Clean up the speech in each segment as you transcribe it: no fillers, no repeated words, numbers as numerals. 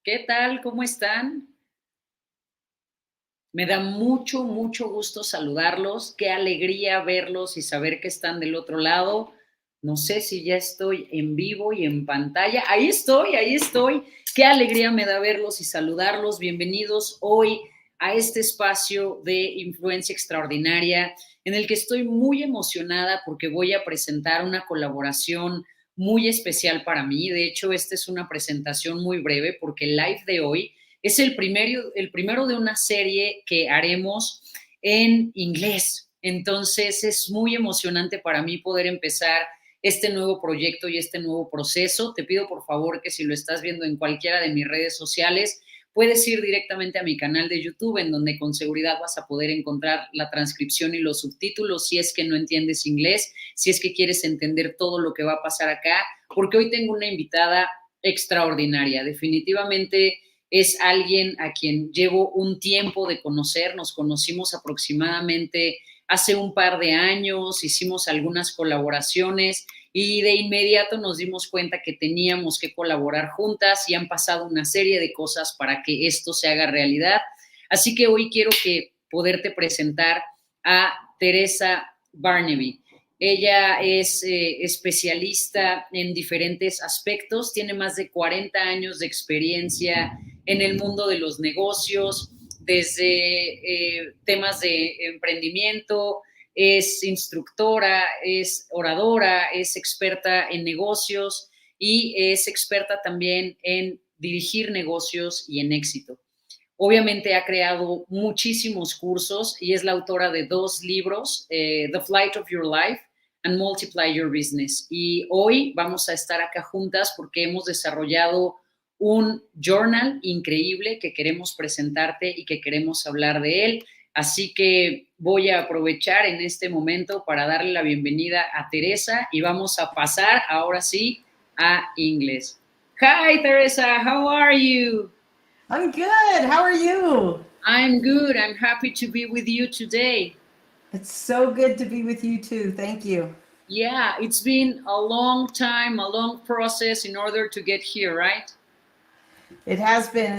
¿Qué tal? ¿Cómo están? Me da mucho, mucho gusto saludarlos. Qué alegría verlos y saber que están del otro lado. No sé si ya estoy en vivo y en pantalla. Ahí estoy, ahí estoy. Qué alegría me da verlos y saludarlos. Bienvenidos hoy a este espacio de influencia extraordinaria en el que estoy muy emocionada porque voy a presentar una colaboración muy especial para mí. De hecho, esta es una presentación muy breve porque el live de hoy es el primero de una serie que haremos en inglés. Entonces es muy emocionante para mí poder empezar este nuevo proyecto y este nuevo proceso. Te pido por favor que si lo estás viendo en cualquiera de mis redes sociales, puedes ir directamente a mi canal de YouTube, en donde con seguridad vas a poder encontrar la transcripción y los subtítulos si es que no entiendes inglés, si es que quieres entender todo lo que va a pasar acá, porque hoy tengo una invitada extraordinaria. Definitivamente es alguien a quien llevo un tiempo de conocer. Nos conocimos aproximadamente hace un par de años, hicimos algunas colaboraciones y de inmediato nos dimos cuenta que teníamos que colaborar juntas y han pasado una serie de cosas para que esto se haga realidad. Así que hoy quiero poderte presentar a Theresa Barnabei. Ella es especialista en diferentes aspectos, tiene más de 40 años de experiencia en el mundo de los negocios, desde temas de emprendimiento, es instructora, es oradora, es experta en negocios y es experta también en dirigir negocios y en éxito. Obviamente ha creado muchísimos cursos y es la autora de 2 libros, The Flight of Your Life and Multiply Your Business. Y hoy vamos a estar acá juntas porque hemos desarrollado un journal increíble que queremos presentarte y que queremos hablar de él. Así que voy a aprovechar en este momento para darle la bienvenida a Teresa y vamos a pasar ahora sí a inglés. Hi, Teresa, how are you? I'm good. How are you? I'm good. I'm happy to be with you today. It's so good to be with you too. Thank you. Yeah, it's been a long time, a long process in order to get here, right? It has been.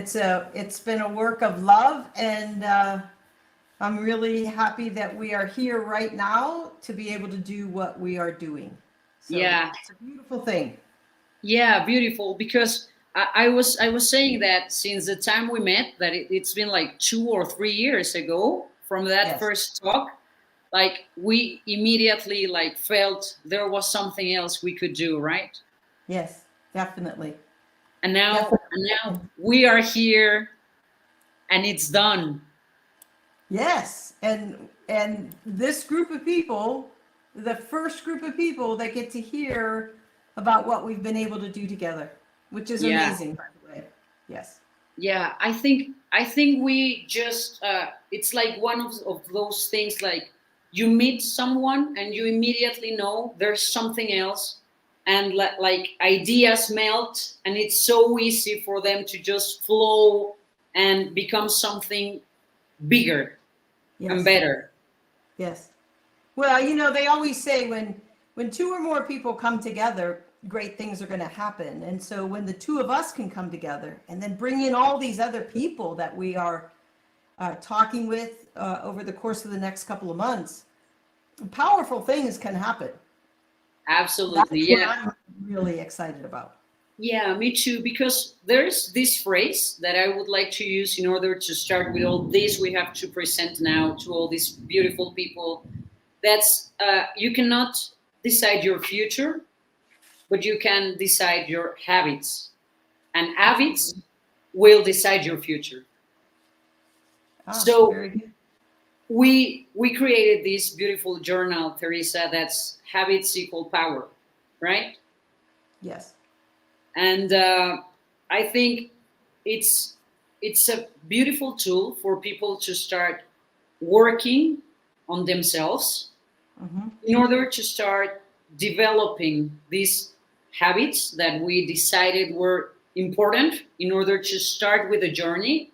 It's been a work of love, and I'm really happy that we are here right now to be able to do what we are doing. So Yeah, it's a beautiful thing. yeah, beautiful. Because I was saying that since the time we met, that it's been like 2 or 3 years ago from that Yes. first talk. Like we immediately like felt there was something else we could do, right? Yes. Definitely. And now, and Definitely. now we are here, and it's done. Yes. And this group of people, the first group of people that get to hear about what we've been able to do together, which is Yeah. amazing, by the way. Yes. Yeah, I think we just it's like one of those things, like you meet someone and you immediately know there's something else, and like ideas melt and it's so easy for them to just flow and become something bigger and Yes. better. Yes. Well, they always say when two or more people come together, great things are going to happen. And so when the two of us can come together and then bring in all these other people that we are talking with over the course of the next couple of months, powerful things can happen. Absolutely. That's what Yeah. I'm really excited about. Yeah, me too. Because there's this phrase that I would like to use in order to start with all this we have to present now to all these beautiful people. That's you cannot decide your future, but you can decide your habits, and habits Absolutely. will decide your future. Ah, So very good. we created this beautiful journal, Teresa. That's habits equal power, right? Yes. And I think it's it's a beautiful tool for people to start working on themselves Hmm. in order to start developing these habits that we decided were important in order to start with a journey.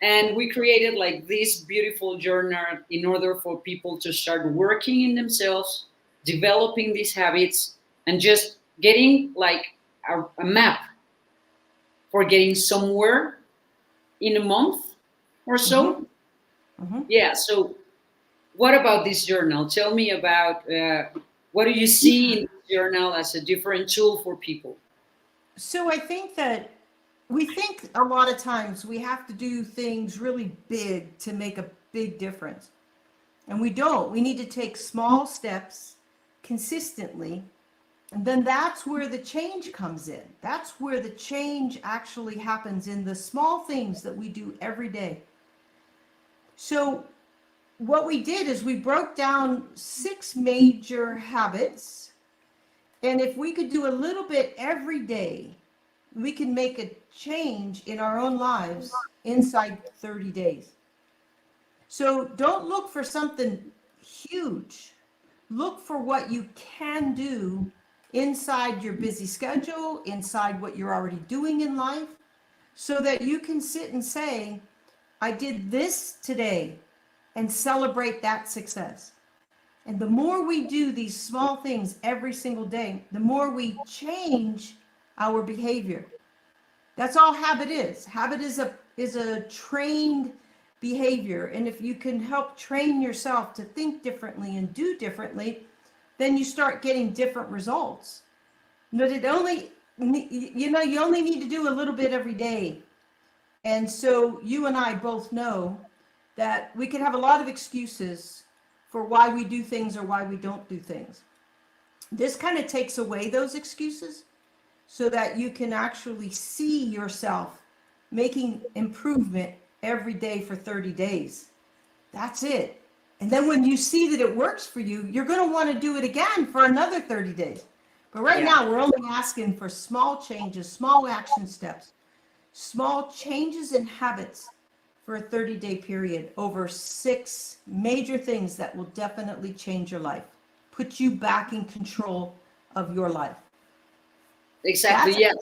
And we created like this beautiful journal in order for people to start working in themselves, developing these habits, and just getting like a map for getting somewhere in a month or so. Yeah. So what about this journal? Tell me about what do you see in this journal as a different tool for people? So I think that we think a lot of times we have to do things really big to make a big difference. And we don't. We need to take small steps consistently. And then that's where the change comes in. That's where the change actually happens, in the small things that we do every day. So what we did is we broke down 6 major habits. And if we could do a little bit every day, we can make a change in our own lives inside 30 days. So don't look for something huge. Look for what you can do inside your busy schedule, inside what you're already doing in life, so that you can sit and say, I did this today, and celebrate that success. And the more we do these small things every single day, the more we change our behavior. That's all habit is. Habit is a trained behavior. And if you can help train yourself to think differently and do differently, then you start getting different results. But you only need to do a little bit every day. And so you and I both know that we can have a lot of excuses for why we do things or why we don't do things. This kind of takes away those excuses so that you can actually see yourself making improvement every day for 30 days. That's it. And then when you see that it works for you, you're going to want to do it again for another 30 days. But right now, we're only asking for small changes, small action steps, small changes in habits for a 30-day period over 6 major things that will definitely change your life, put you back in control of your life. Exactly. Yeah.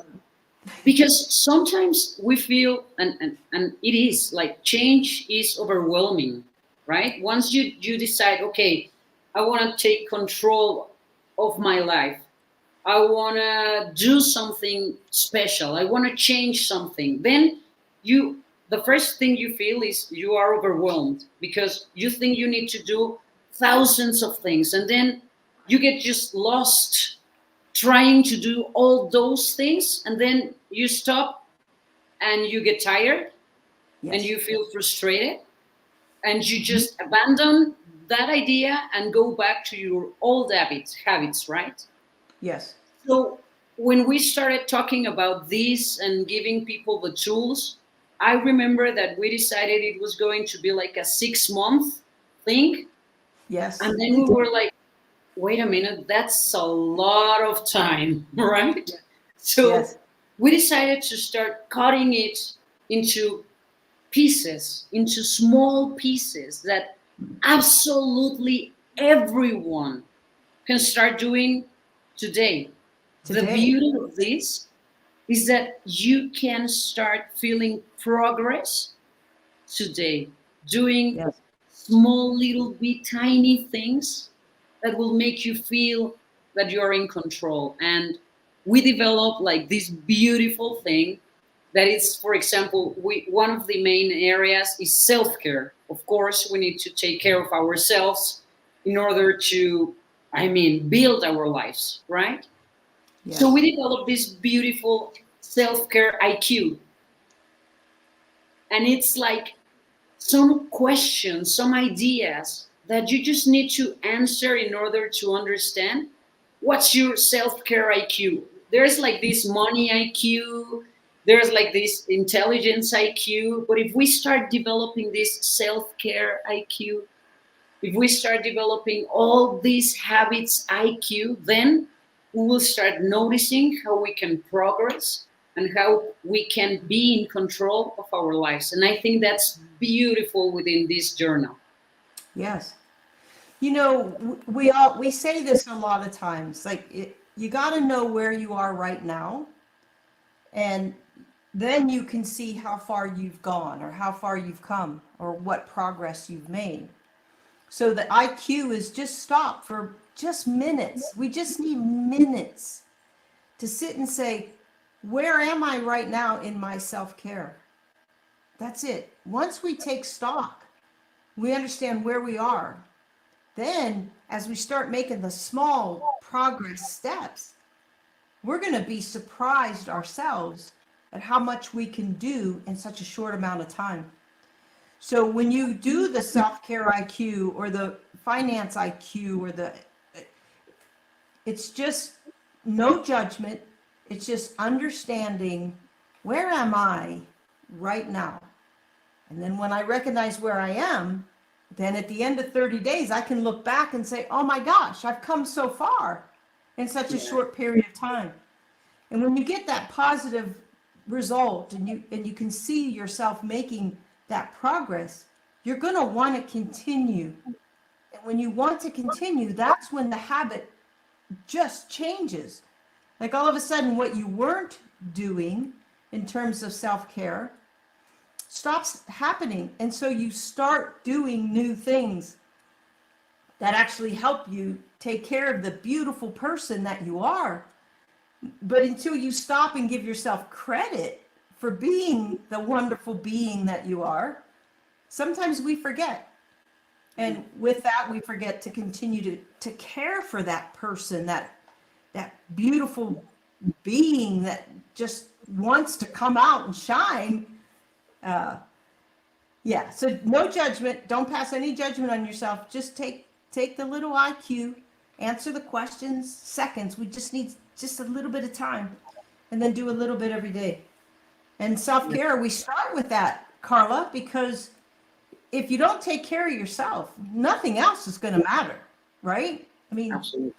Because sometimes we feel, and it is like change is overwhelming, right? Once you decide, okay, I want to take control of my life. I want to do something special. I want to change something. Then the first thing you feel is you are overwhelmed because you think you need to do thousands of things. And then you get just lost trying to do all those things. And then you stop and you get tired and you feel frustrated and you just abandon that idea and go back to your old habits, right? Yes. So when we started talking about this and giving people the tools, I remember that we decided it was going to be like a 6-month thing. Yes. And then we were like, wait a minute, that's a lot of time, right? So we decided to start cutting it into pieces, into small pieces that absolutely everyone can start doing today. The beauty of this is that you can start feeling progress today, doing small, little bit tiny things that will make you feel that you're in control. And we develop like this beautiful thing that is, for example, one of the main areas is self-care. Of course, we need to take care of ourselves in order to, build our lives, right? Yes. So we developed this beautiful self-care IQ. And it's like some questions, some ideas that you just need to answer in order to understand what's your self-care IQ. There's like this money IQ, there's like this intelligence IQ, but if we start developing this self-care IQ, if we start developing all these habits IQ, then we will start noticing how we can progress and how we can be in control of our lives. And I think that's beautiful within this journal. Yes. You know, we say this a lot of times, like you got to know where you are right now, and then you can see how far you've gone or how far you've come or what progress you've made. So the IQ is just stop for just minutes. We just need minutes to sit and say, where am I right now in my self-care? That's it. Once we take stock, we understand where we are. Then, as we start making the small progress steps, we're going to be surprised ourselves at how much we can do in such a short amount of time. So when you do the self-care IQ or the finance IQ or it's just no judgment. It's just understanding, where am I right now? And then when I recognize where I am, then at the end of 30 days, I can look back and say, oh my gosh, I've come so far in such a short period of time. And when you get that positive result and you can see yourself making that progress, you're going to want to continue. And when you want to continue, that's when the habit just changes. Like all of a sudden, what you weren't doing in terms of self-care stops happening. And so you start doing new things that actually help you take care of the beautiful person that you are. But until you stop and give yourself credit for being the wonderful being that you are, sometimes we forget. And with that, we forget to continue to care for that person, that beautiful being that just wants to come out and shine. Yeah, so no judgment. Don't pass any judgment on yourself. Just take the little IQ, answer the questions, seconds. We just need just a little bit of time, and then do a little bit every day. And self-care, we start with that, Karla, because if you don't take care of yourself, nothing else is going to matter, right? I mean, Absolutely.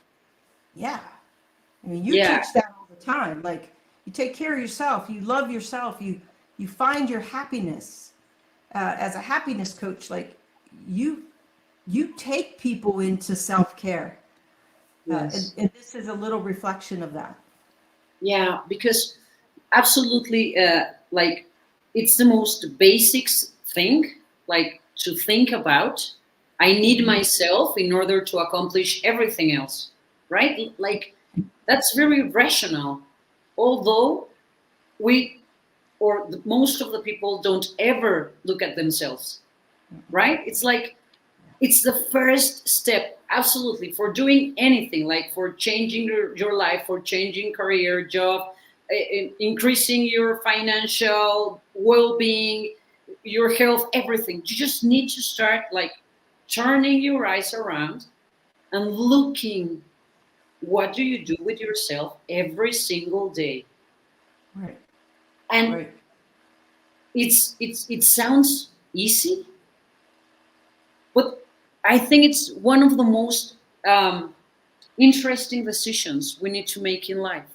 Yeah. I mean, you teach that all the time. Like, you take care of yourself, you love yourself, you find your happiness. As a happiness coach, like you take people into self-care. Yes. And this is a little reflection of that. Yeah, because absolutely, like it's the most basic thing, like to think about. I need myself in order to accomplish everything else, right? Like that's very rational. Although we, or most of the people don't ever look at themselves, right? It's like, it's the first step, absolutely, for doing anything, like for changing your life, for changing career, job, increasing your financial well-being, your health, everything. You just need to start like turning your eyes around and looking, what do you do with yourself every single day? Right. And Right. it sounds easy, but I think it's one of the most interesting decisions we need to make in life,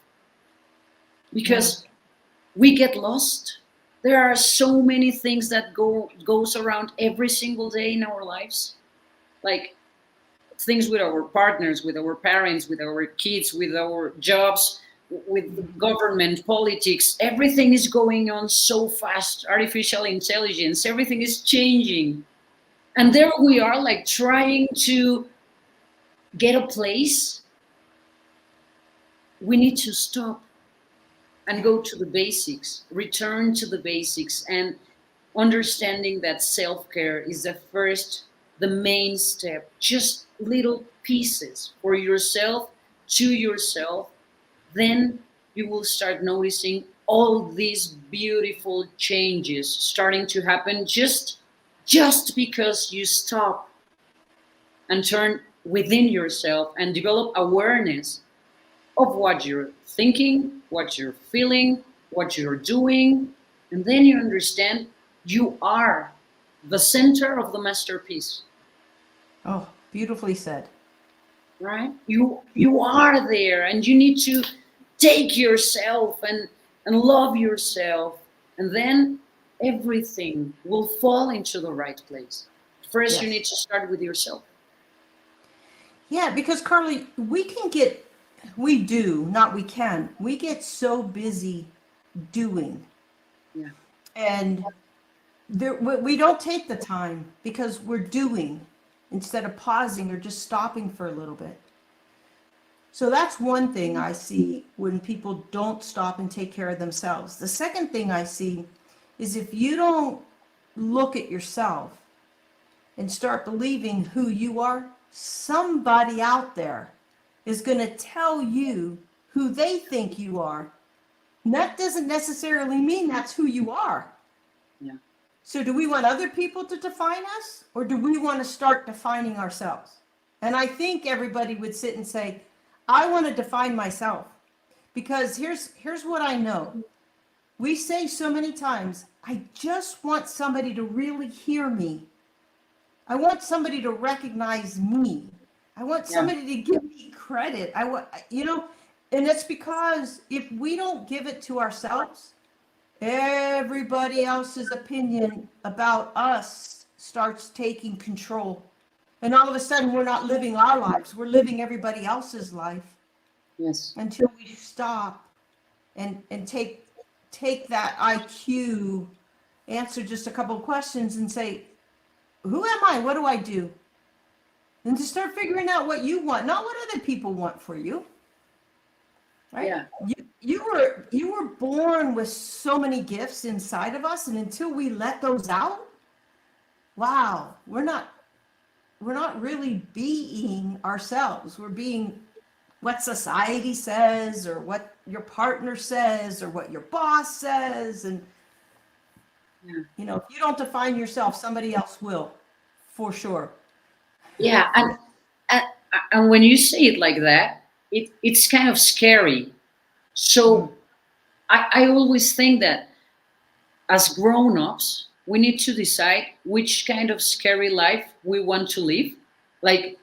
because we get lost. There are so many things that goes around every single day in our lives, like things with our partners, with our parents, with our kids, with our jobs, with the government, politics. Everything is going on so fast. Artificial intelligence, everything is changing. And there we are, like trying to get a place. We need to stop and go to the basics, return to the basics, and understanding that self-care is the main step. Just little pieces for yourself, to yourself. Then you will start noticing all these beautiful changes starting to happen, just because you stop and turn within yourself and develop awareness of what you're thinking, what you're feeling, what you're doing. And then you understand you are the center of the masterpiece. Oh, beautifully said. Right? You are there, and you need to take yourself and love yourself, and then everything will fall into the right place. First, you Yes. need to start with yourself. Yeah, because Carly, we get so busy doing, Yeah. and we don't take the time because we're doing instead of pausing or just stopping for a little bit. So that's one thing I see when people don't stop and take care of themselves. The second thing I see is if you don't look at yourself and start believing who you are, somebody out there is going to tell you who they think you are. And that doesn't necessarily mean that's who you are. Yeah. So do we want other people to define us, or do we want to start defining ourselves? And I think everybody would sit and say, I want to define myself. Because here's what I know. We say so many times, I just want somebody to really hear me. I want somebody to recognize me. I want Yeah. somebody to give me credit. I want, and it's because if we don't give it to ourselves, everybody else's opinion about us starts taking control. And all of a sudden, we're not living our lives, we're living everybody else's life. Yes. Until we stop and take that IQ, answer just a couple of questions and say, who am I? What do I do? And to start figuring out what you want, not what other people want for you. Right? Yeah. You were born with so many gifts inside of us, and until we let those out, wow, we're not really being ourselves. We're being what society says, or what your partner says, or what your boss says. And Yeah. if you don't define yourself, somebody else will, for sure. Yeah. And, and when you say it like that, it's kind of scary. So I always think that as grown-ups, we need to decide which kind of scary life we want to live. Like,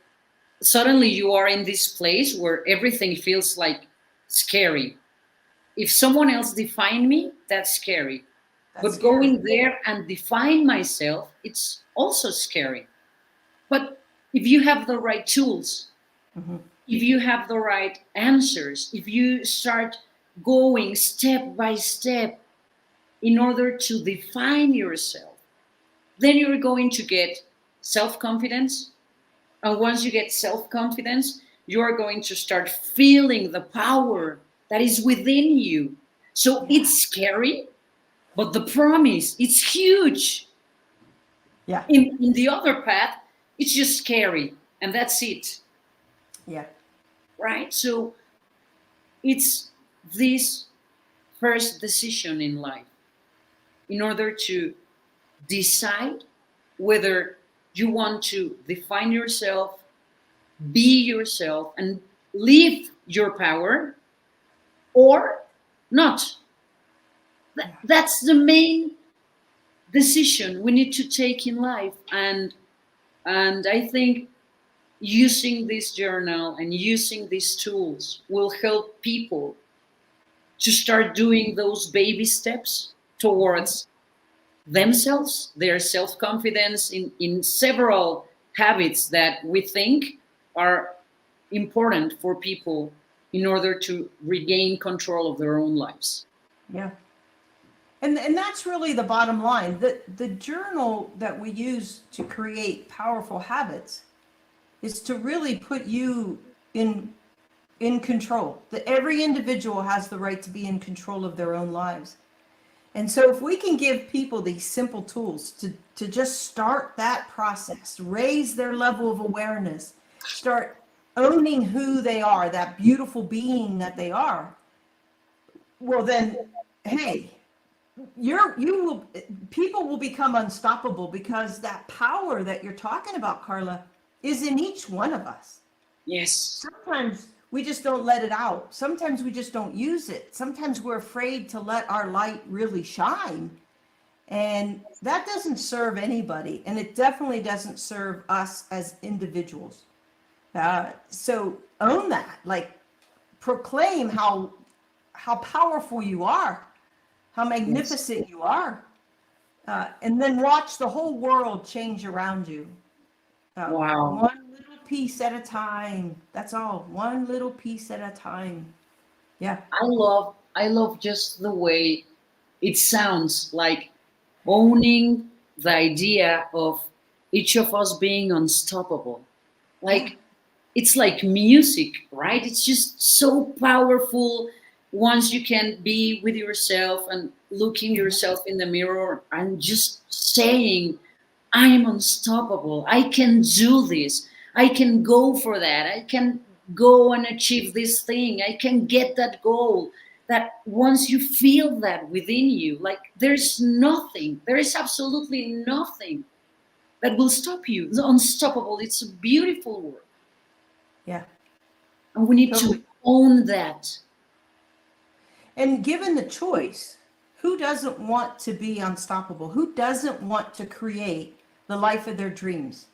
suddenly you are in this place where everything feels like scary. If someone else define me, that's scary. That's But scary. going there and define myself, it's also scary. But if you have the right tools, if you have the right answers, if you start going step by step in order to define yourself, then you're going to get self-confidence. And once you get self-confidence, you're going to start feeling the power that is within you. So Yeah. it's scary, but the promise, it's huge. Yeah. In the other path, it's just scary, and that's it. Yeah. Right? So it's this first decision in life in order to decide whether you want to define yourself, be yourself, and live your power, or not. That's the main decision we need to take in life. And I think using this journal and using these tools will help people to start doing those baby steps towards themselves, their self-confidence in several habits that we think are important for people in order to regain control of their own lives. Yeah. And that's really the bottom line. The journal that we use to create powerful habits is to really put you in control. That every individual has the right to be in control of their own lives. And so if we can give people these simple tools to just start that process, raise their level of awareness, start owning who they are, that beautiful being that they are, well then, hey, people will become unstoppable, because that power that you're talking about, Karla, is in each one of us. Yes. Sometimes we just don't let it out. Sometimes we just don't use it. Sometimes we're afraid to let our light really shine. And that doesn't serve anybody. And it definitely doesn't serve us as individuals. So own that. Like, proclaim how powerful you are, how magnificent you are. And then watch the whole world change around you. Wow. One little piece at a time. That's all. One little piece at a time. Yeah. I love just the way it sounds, like owning the idea of each of us being unstoppable. Yeah. Like, it's like music, right? It's just so powerful once you can be with yourself and looking yourself in the mirror and just saying, I am unstoppable. I can do this. I can go for that. I can go and achieve this thing. I can get that goal. That once you feel that within you, like there's nothing, there is absolutely nothing that will stop you. It's unstoppable. It's a beautiful word. Yeah, And we need to totally. own that. And given the choice, who doesn't want to be unstoppable? Who doesn't want to create the life of their dreams?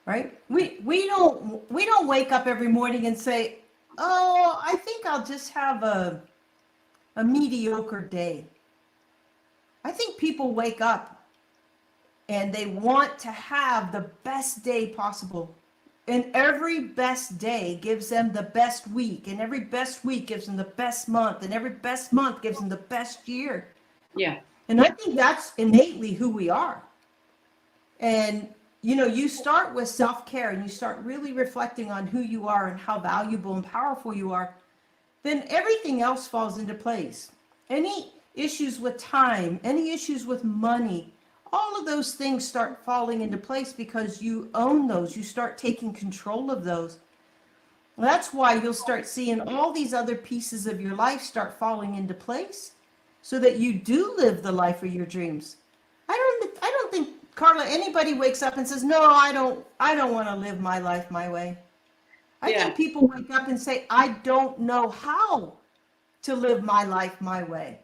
Right? We don't wake up every morning and say, "Oh, I think I'll just have a mediocre day." I think people wake up and they want to have the best day possible. And every best day gives them the best week, and every best week gives them the best month, and every best month gives them the best year. Yeah. And I think that's innately who we are. And you start with self-care and you start really reflecting on who you are and how valuable and powerful you are, then everything else falls into place. Any issues with time, any issues with money, all of those things start falling into place because you own those. You start taking control of those. That's why you'll start seeing all these other pieces of your life start falling into place so that you do live the life of your dreams. I don't think, Karla, anybody wakes up and says, "No, I don't want to live my life my way." I Yeah. think people wake up and say, "I don't know how to live my life my way."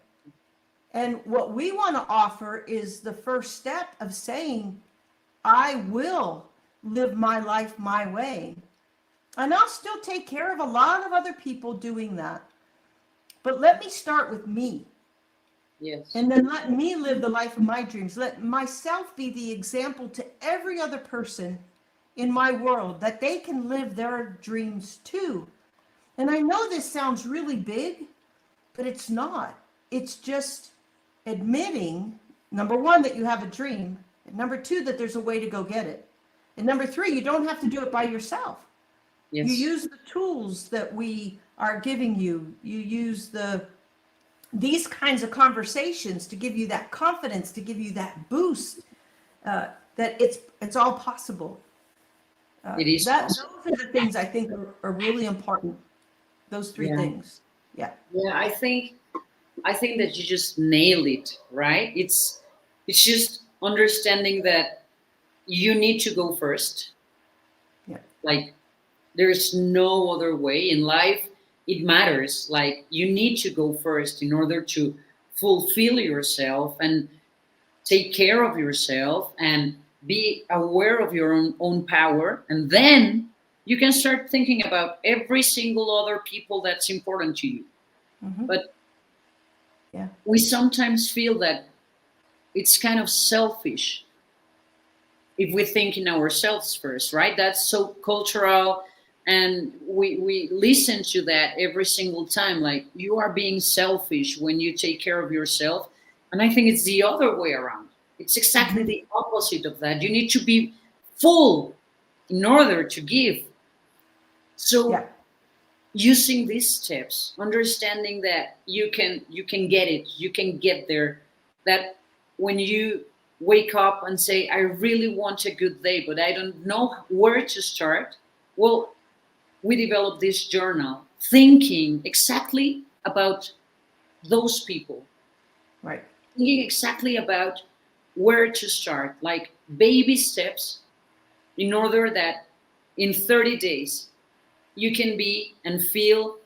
And what we want to offer is the first step of saying, "I will live my life my way." And I'll still take care of a lot of other people doing that. But let me start with me. Yes. And then let me live the life of my dreams. Let myself be the example to every other person in my world that they can live their dreams too. And I know this sounds really big, but it's not. It's just admitting, number one, that you have a dream, and number two, that there's a way to go get it. And number three, you don't have to do it by yourself. Yes. You use the tools that we are giving you. You use these kinds of conversations to give you that confidence, to give you that boost, that it's all possible. It is Those possible. are the things I think are really important. Those three Yeah. things. Yeah. Yeah. I think that you just nailed it, right? It's just understanding that you need to go first. Yeah. Like there's no other way in life. It matters. Like you need to go first in order to fulfill yourself and take care of yourself and be aware of your own power. And then you can start thinking about every single other people that's important to you. Mm-hmm. But Yeah. we sometimes feel that it's kind of selfish if we think in ourselves first, right? That's so cultural, and we listen to that every single time, like you are being selfish when you take care of yourself. And I think it's the other way around. It's exactly Mm-hmm. the opposite of that. You need to be full in order to give. Yeah. So using these steps, understanding that you can get it, you can get there, that when you wake up and say, I really want a good day but I don't know where to start, well, we develop this journal thinking exactly about those people, Right. thinking exactly about where to start, like baby steps, in order that in 30 days you can be and feel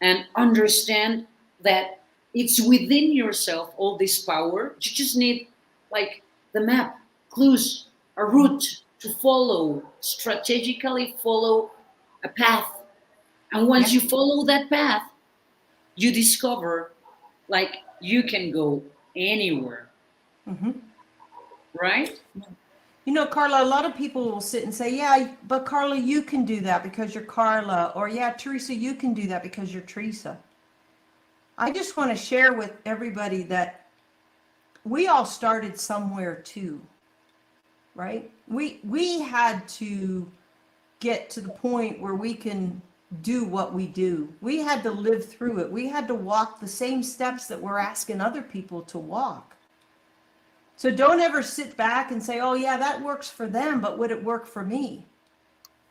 and understand that it's within yourself, all this power. You just need like the map, clues, a route to follow, strategically follow a path. And once Yeah. you follow that path, you discover like you can go anywhere, Mm-hmm. right? Karla, a lot of people will sit and say, "Yeah, but Karla, you can do that because you're Karla," or "Yeah, Theresa, you can do that because you're Theresa." I just want to share with everybody that we all started somewhere too, right? We had to get to the point where we can do what we do. We had to live through it. We had to walk the same steps that we're asking other people to walk. So don't ever sit back and say, "Oh yeah, that works for them, but would it work for me?"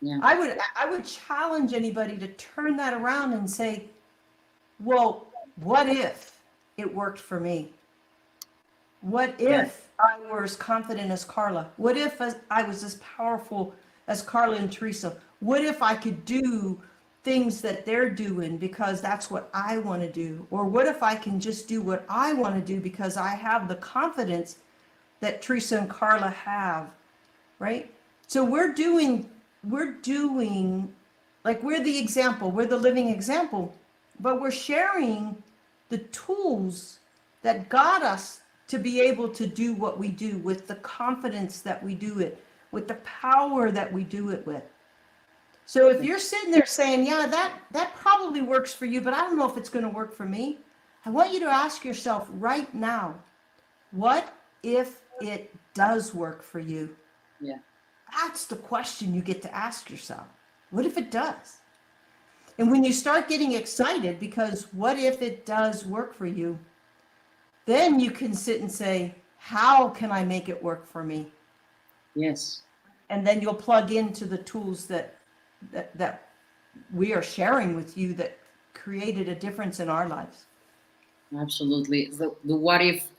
Yeah. I would challenge anybody to turn that around and say, "Well, what if it worked for me? What if I were as confident as Karla? What if I was as powerful as Karla and Theresa? What if I could do things that they're doing because that's what I want to do? Or what if I can just do what I want to do because I have the confidence that Theresa and Karla have," right? So we're doing, like, we're the example, we're the living example, but we're sharing the tools that got us to be able to do what we do with the confidence that we do it, with the power that we do it with. So if you're sitting there saying, "Yeah, that probably works for you, but I don't know if it's going to work for me," I want you to ask yourself right now, what if it does work for you? Yeah. That's the question you get to ask yourself. What if it does? And when you start getting excited because what if it does work for you, then you can sit and say, "How can I make it work for me?" Yes. And then you'll plug into the tools that we are sharing with you that created a difference in our lives. Absolutely. The what if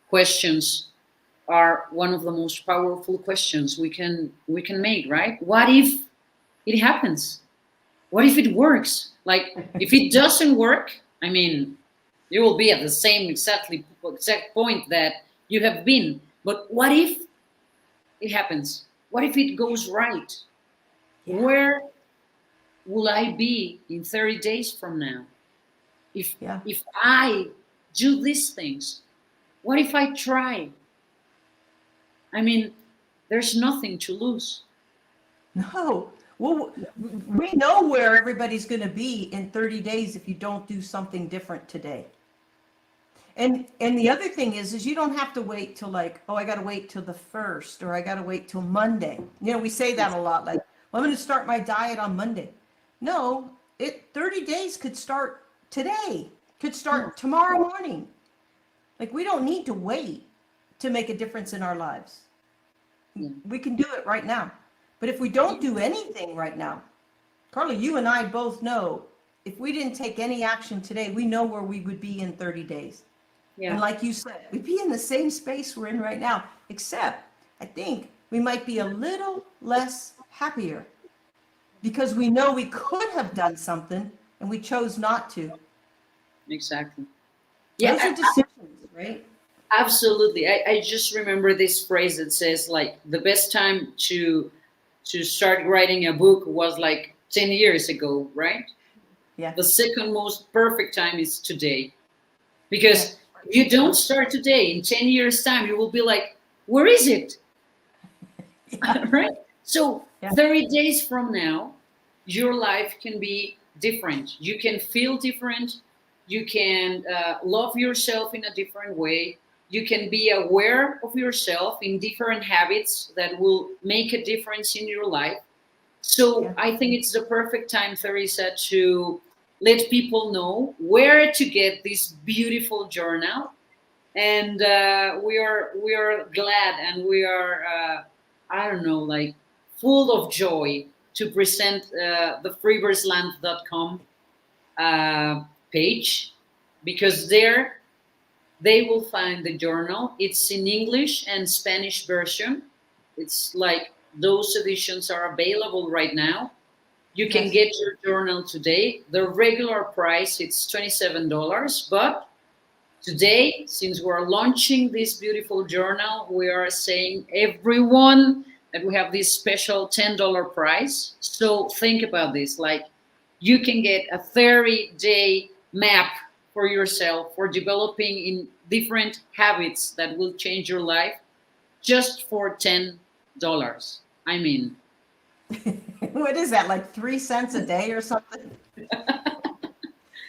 questions are one of the most powerful questions we can make, right? What if it happens? What if it works? Like, if it doesn't work, I mean, you will be at the same exact point that you have been. But what if it happens? What if it goes right? Yeah. Where will I be in 30 days from now? If Yeah. if I do these things, what if I try? I mean, there's nothing to lose. No. Well, we know where everybody's going to be in 30 days if you don't do something different today. And the other thing is you don't have to wait till, like, "Oh, I got to wait till the 1st, or I got to wait till Monday." You know, we say that a lot, like, "Well, I'm going to start my diet on Monday." No, 30 days could start today, could start tomorrow morning. Like, we don't need to wait to make a difference in our lives. Yeah. We can do it right now. But if we don't do anything right now, Karla, you and I both know if we didn't take any action today, we know where we would be in 30 days. And Yeah. like you said, we'd be in the same space we're in right now, except I think we might be a little less happier because we know we could have done something and we chose not to. Exactly. Those Yeah, are decisions, right? absolutely. I just remember this phrase that says, like, the best time to start writing a book was like 10 years ago, right? Yeah. The second most perfect time is today. Yeah. Because if you don't start today, in 10 years' time, you will be like, where is it? Yeah. Right? So Yeah. 30 days from now, your life can be different. You can feel different. You can love yourself in a different way. You can be aware of yourself in different habits that will make a difference in your life. So Yeah. I think it's the perfect time, Theresa, to let people know where to get this beautiful journal. And we are glad, and we are I don't know, like, full of joy to present the freeversland.com page, because there they will find the journal. It's in English and Spanish version. It's like those editions are available right now. You can Yes. get your journal today. The regular price, it's $27, but today, since we're launching this beautiful journal, we are saying everyone that we have this special $10 price. So think about this, like, you can get a 30-day map for yourself for developing in different habits that will change your life, just for $10. I mean, What is that, like 3 cents a day or something?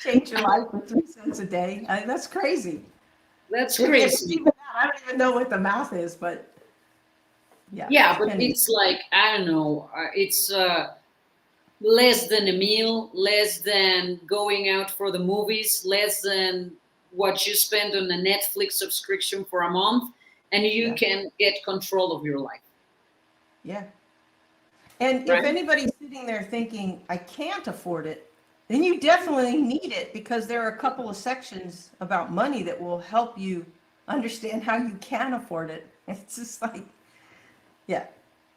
Change your life for 3 cents a day. That's crazy. that's If it's crazy. even that, I don't even know what the math is, but yeah. Yeah, but Anyway. it's like, I don't know, it's less than a meal, less than going out for the movies, less than what you spend on a Netflix subscription for a month, and you Yeah. can get control of your life. Yeah. And if Right? anybody's sitting there thinking, I can't afford it, then you definitely need it, because there are a couple of sections about money that will help you understand how you can afford it. It's just like, yeah.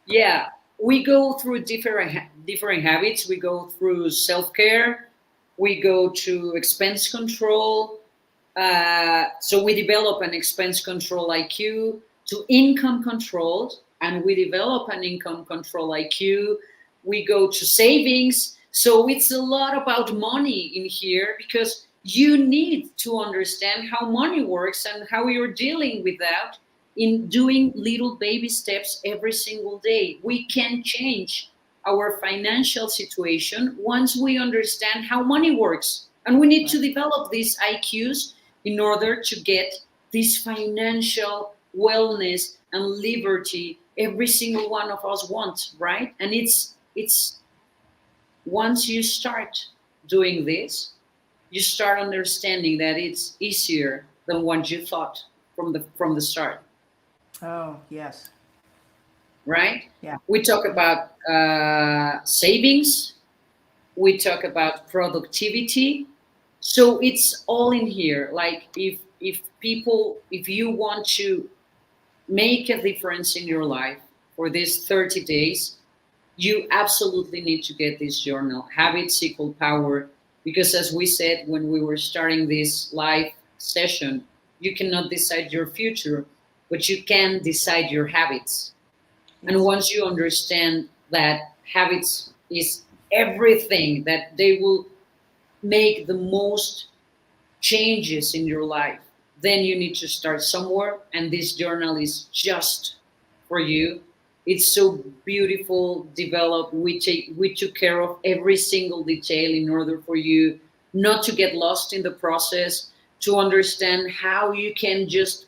Yeah, we go through different habits. We go through self care. We go to expense control. So we develop an expense control IQ to income control, and we develop an income control IQ. We go to savings. So it's a lot about money in here, because you need to understand how money works and how you're dealing with that in doing little baby steps every single day. We can change our financial situation once we understand how money works. And we need to Right. develop these IQs in order to get this financial wellness and liberty every single one of us wants, right? And it's once you start doing this, you start understanding that it's easier than what you thought from the start. Oh, yes. Right? Yeah. We talk Yeah. about savings, we talk about productivity. So it's all in here. Like if you want to make a difference in your life for these 30 days, you absolutely need to get this journal, Habits Equal Power, because as we said when we were starting this live session, you cannot decide your future, but you can decide your habits. And Yes. once you understand that habits is everything, that they will make the most changes in your life, then you need to start somewhere. And this journal is just for you. It's so beautiful, developed. We took care of every single detail in order for you not to get lost in the process, to understand how you can just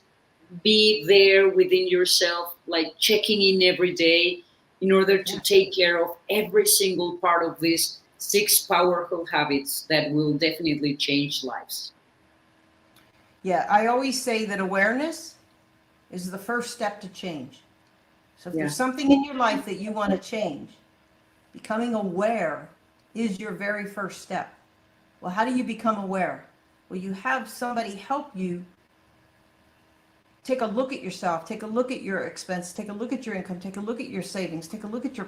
be there within yourself, like checking in every day in order to Yeah. take care of every single part of these 6 powerful habits that will definitely change lives. Yeah. I always say that awareness is the first step to change. So if Yeah. there's something in your life that you want to change, becoming aware is your very first step. Well, how do you become aware? Well, you have somebody help you take a look at yourself, take a look at your expense, take a look at your income, take a look at your savings, take a look at your.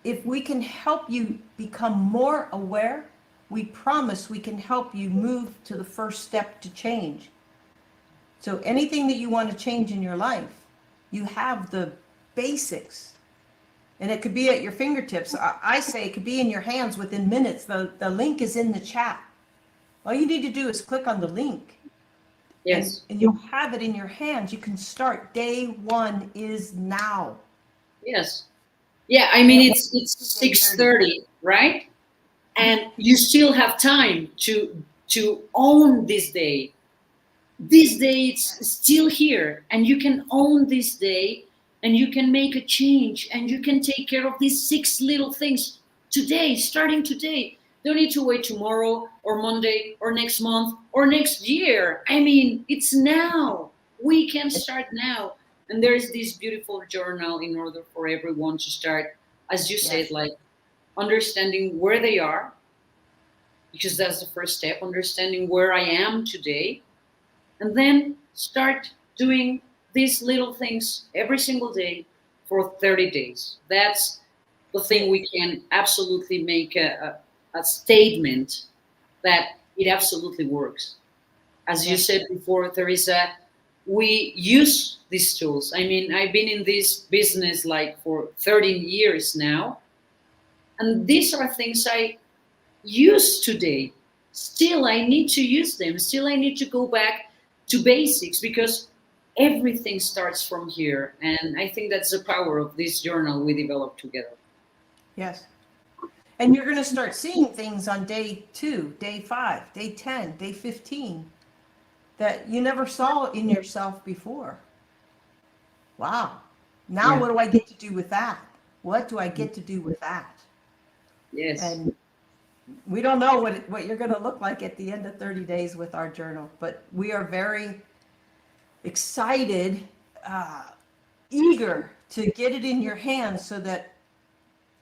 If we can help you become more aware, we promise we can help you move to the first step to change. So anything that you want to change in your life, you have the basics. And it could be at your fingertips. I say it could be in your hands within minutes. The link is in the chat. All you need to do is click on the link, and Yes. you'll have it in your hands. You can start. Day one is now. Yes. Yeah. I Can't mean, wait it's for day six 30. thirty, right? And you still have time to own this day. This day it's still here, and you can own this day, and you can make a change, and you can take care of these 6 little things today, starting today. Don't need to wait tomorrow or Monday or next month or next year. I mean, it's now. We can start now. And there's this beautiful journal in order for everyone to start, as you said, Yes. like understanding where they are, because that's the first step, understanding where I am today, and then start doing these little things every single day for 30 days. That's the That's thing it. we can absolutely make a statement that it absolutely works. As you Yes. said before, Teresa, we use these tools. I mean, I've been in this business like for 13 years now, and these are things I use today. Still, I need to use them. Still, I need to go back to basics, because everything starts from here. And I think that's the power of this journal we developed together. Yes. And you're going to start seeing things on day 2, day 5, day 10, day 15 that you never saw in yourself before. Wow. Now Yeah. what do I get to do with that? What do I get to do with that? Yes. And we don't know what you're going to look like at the end of 30 days with our journal, but we are very excited, eager to get it in your hands so that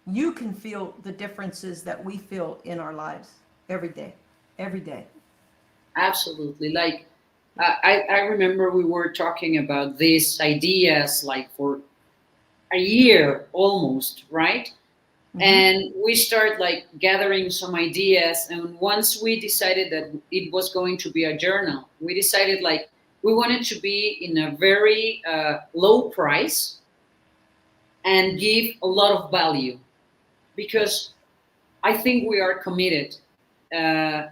you can feel the differences that we feel in our lives every day, every day. Absolutely. Like, I remember we were talking about these ideas like for a year almost, right? And we start like gathering some ideas. And once we decided that it was going to be a journal, we decided like we wanted to be in a very low price and give a lot of value, because I think we are committed uh,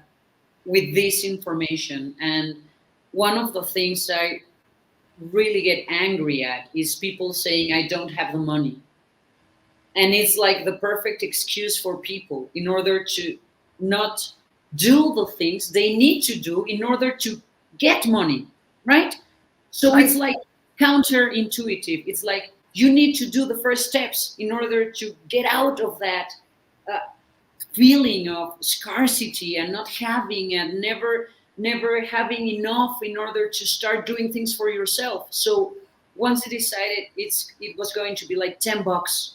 with this information. And one of the things I really get angry at is people saying, I don't have the money. And it's like the perfect excuse for people in order to not do the things they need to do in order to get money, right? So it's Right. like counterintuitive. It's like you need to do the first steps in order to get out of that uh, feeling of scarcity and not having and never having enough in order to start doing things for yourself. So once I decided it was going to be like $10,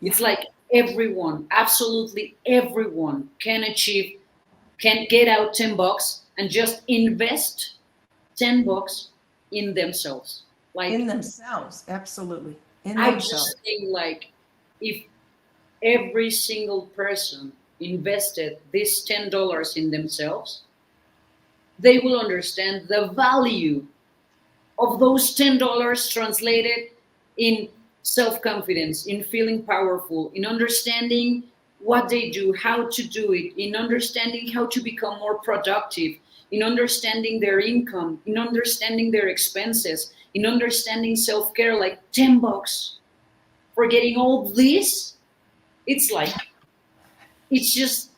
it's like everyone, absolutely everyone can get out $10 and just invest $10 in themselves. In Like, themselves, absolutely. In I themselves. just think like if every single person invested this $10 in themselves, they will understand the value of those $10 translated in self-confidence, in feeling powerful, in understanding what they do, how to do it, in understanding how to become more productive, in understanding their income, in understanding their expenses, in understanding self-care. Like $10 for getting all this, it's like, it's just,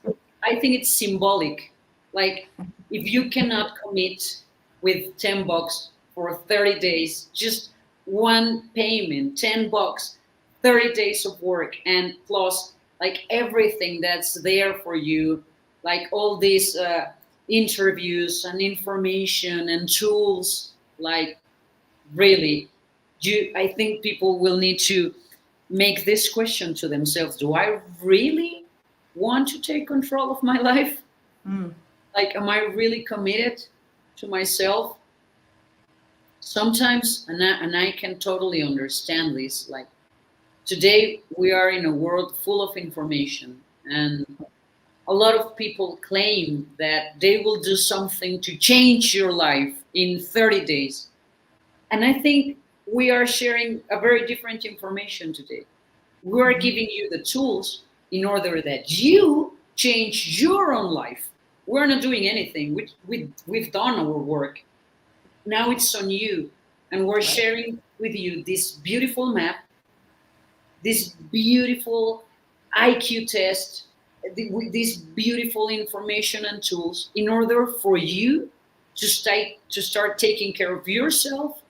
I think it's symbolic. Like, if you cannot commit with $10 for 30 days, just one payment, $10, 30 days of work, and plus like everything that's there for you, like all these interviews and information and tools, like really, I think people will need to make this question to themselves: do I really want to take control of my life? Mm. Like, am I really committed to myself? Sometimes, and I can totally understand this, like today we are in a world full of information, and a lot of people claim that they will do something to change your life in 30 days. And I think we are sharing a very different information today. We are giving you the tools in order that you change your own life. We're not doing anything. We've done our work. Now it's on you. And we're Right. sharing with you this beautiful map, this beautiful IQ test, with this beautiful information and tools in order for you to start taking care of yourself,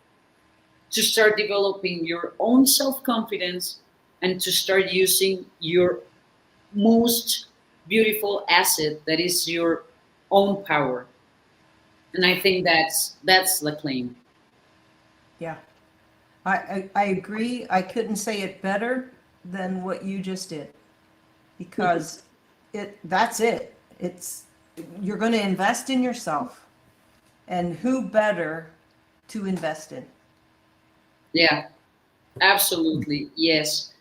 to start developing your own self-confidence, and to start using your most beautiful asset, that is your own power. And I think that's the claim. Yeah. I agree. I couldn't say it better than what you just did, because that's it. It's you're going to invest in yourself, and who better to invest in? Yeah, absolutely. Yes.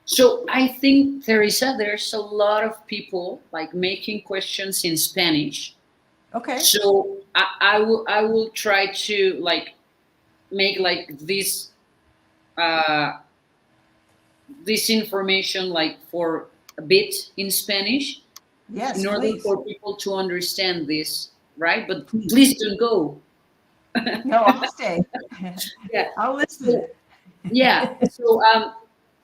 So I think, Teresa, there's a lot of people like making questions in Spanish. Okay. So I will try to like make like uh, this information like for a bit in Spanish Yes, in order please. for people to understand this, right? But Please. please don't go. No, I'll stay. Yeah. I'll listen. So, yeah. So,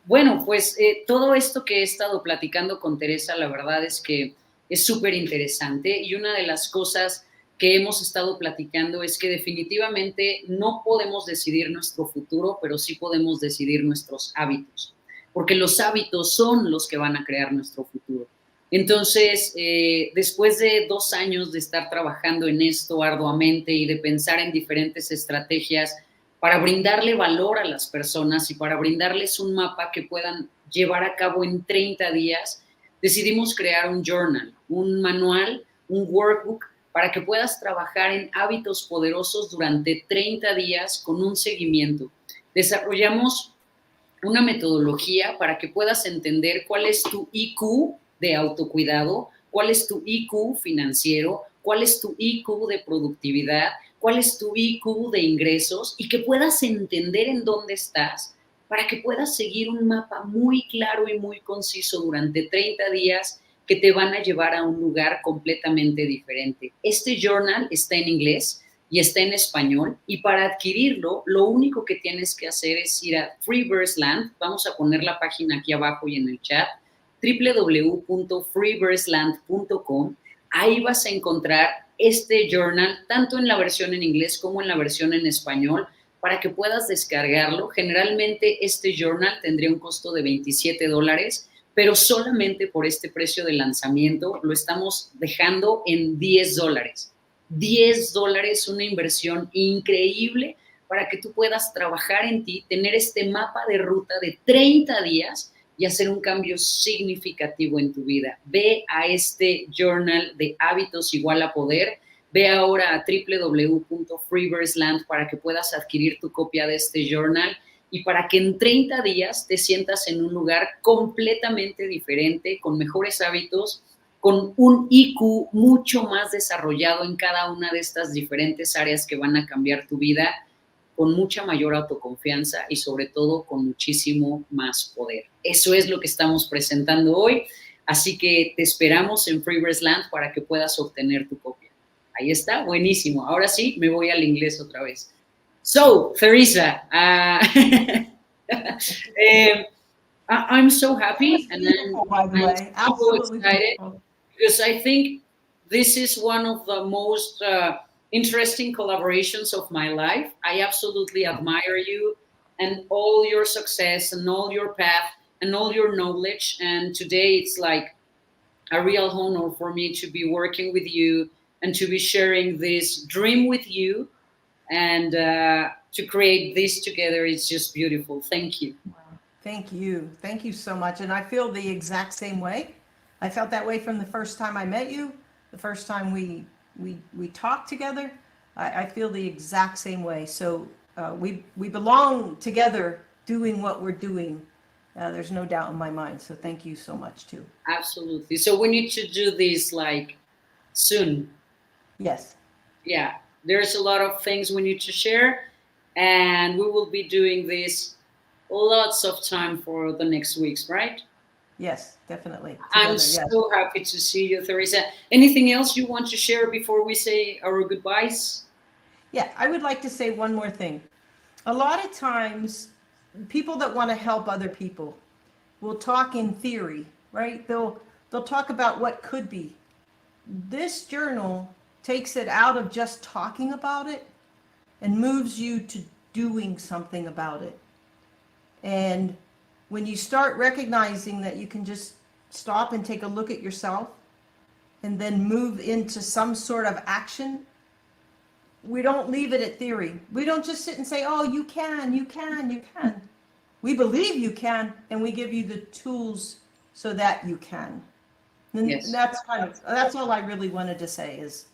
bueno, pues todo esto que he estado platicando con Teresa, la verdad es que es súper interesante, y una de las cosas que hemos estado platicando es que definitivamente no podemos decidir nuestro futuro, pero sí podemos decidir nuestros hábitos. porque los hábitos son los que van a crear nuestro futuro. Entonces, después de 2 años de estar trabajando en esto arduamente y de pensar en diferentes estrategias para brindarle valor a las personas y para brindarles un mapa que puedan llevar a cabo en 30 días, decidimos crear un journal, un manual, un workbook para que puedas trabajar en hábitos poderosos durante 30 días con un seguimiento. Desarrollamos una metodología para que puedas entender cuál es tu IQ de autocuidado, cuál es tu IQ financiero, cuál es tu IQ de productividad, cuál es tu IQ de ingresos y que puedas entender en dónde estás para que puedas seguir un mapa muy claro y muy conciso durante 30 días que te van a llevar a un lugar completamente diferente. Este journal está en inglés y está en español, y para adquirirlo, lo único que tienes que hacer es ir a Freebirdsland, vamos a poner la página aquí abajo y en el chat, www.freebirdsland.com. Ahí vas a encontrar este journal, tanto en la versión en inglés como en la versión en español, para que puedas descargarlo. Generalmente este journal tendría un costo de $27, pero solamente por este precio de lanzamiento lo estamos dejando en $10. $10, una inversión increíble para que tú puedas trabajar en ti, tener este mapa de ruta de 30 días y hacer un cambio significativo en tu vida. Ve a este journal de hábitos igual a poder. Ve ahora a www.freebirdsland para que puedas adquirir tu copia de este journal y para que en 30 días te sientas en un lugar completamente diferente, con mejores hábitos, con un IQ mucho más desarrollado en cada una de estas diferentes áreas que van a cambiar tu vida, con mucha mayor autoconfianza y sobre todo con muchísimo más poder. Eso es lo que estamos presentando hoy, así que te esperamos en Freebirdsland para que puedas obtener tu copia. Ahí está, buenísimo. Ahora sí, me voy al inglés otra vez. So, Theresa, I'm so happy and I'm so excited because I think this is one of the most interesting collaborations of my life. I absolutely admire you and all your success and all your path and all your knowledge. And today it's like a real honor for me to be working with you and to be sharing this dream with you and to create this together. It's just beautiful. Thank you. Thank you. Thank you so much. And I feel the exact same way. I felt that way from the first time I met you, the first time we talked together. I feel the exact same way. So we belong together doing what we're doing. There's no doubt in my mind. So thank you so much too. Absolutely. So we need to do this like soon. Yes. Yeah. There's a lot of things we need to share, and we will be doing this lots of time for the next weeks, right? Yes, definitely. Together, I'm so happy to see you, Theresa. Anything else you want to share before we say our goodbyes? Yeah, I would like to say one more thing. A lot of times, people that want to help other people will talk in theory, right? They'll talk about what could be. This journal takes it out of just talking about it and moves you to doing something about it. And when you start recognizing that you can just stop and take a look at yourself and then move into some sort of action, we don't leave it at theory. We don't just sit and say, oh, you can, you can, you can. We believe you can, and we give you the tools so that you can. And Yes. That's all I really wanted to say is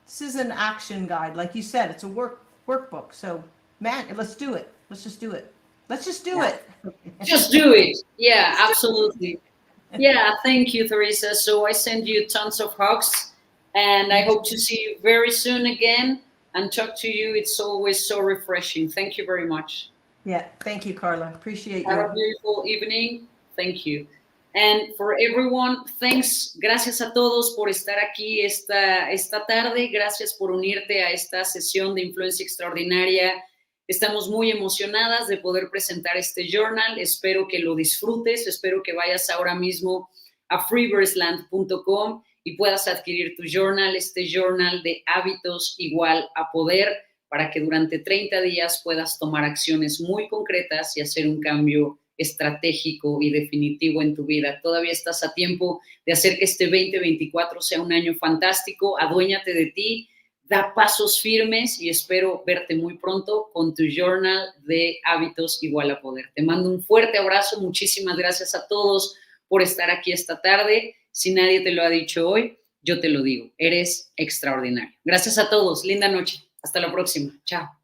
this is an action guide. Like you said, it's a workbook. So man, let's do it. Let's just do it. Let's just do it. Just do it. Yeah, absolutely. Yeah, thank you, Theresa. So I send you tons of hugs, and I hope to see you very soon again and talk to you. It's always so refreshing. Thank you very much. Yeah, thank you, Karla. Appreciate you. Have a beautiful evening. Thank you. And for everyone, thanks. Gracias a todos por estar aquí esta tarde. Gracias por unirte a esta sesión de Influencia Extraordinaria. Estamos muy emocionadas de poder presentar este journal. Espero que lo disfrutes. Espero que vayas ahora mismo a freebirdsland.com y puedas adquirir tu journal, este journal de hábitos igual a poder, para que durante 30 días puedas tomar acciones muy concretas y hacer un cambio estratégico y definitivo en tu vida. Todavía estás a tiempo de hacer que este 2024 sea un año fantástico. Aduéñate de ti, da pasos firmes y espero verte muy pronto con tu journal de hábitos igual a poder. Te mando un fuerte abrazo. Muchísimas gracias a todos por estar aquí esta tarde. Si nadie te lo ha dicho hoy, yo te lo digo. Eres extraordinario. Gracias a todos. Linda noche. Hasta la próxima. Chao.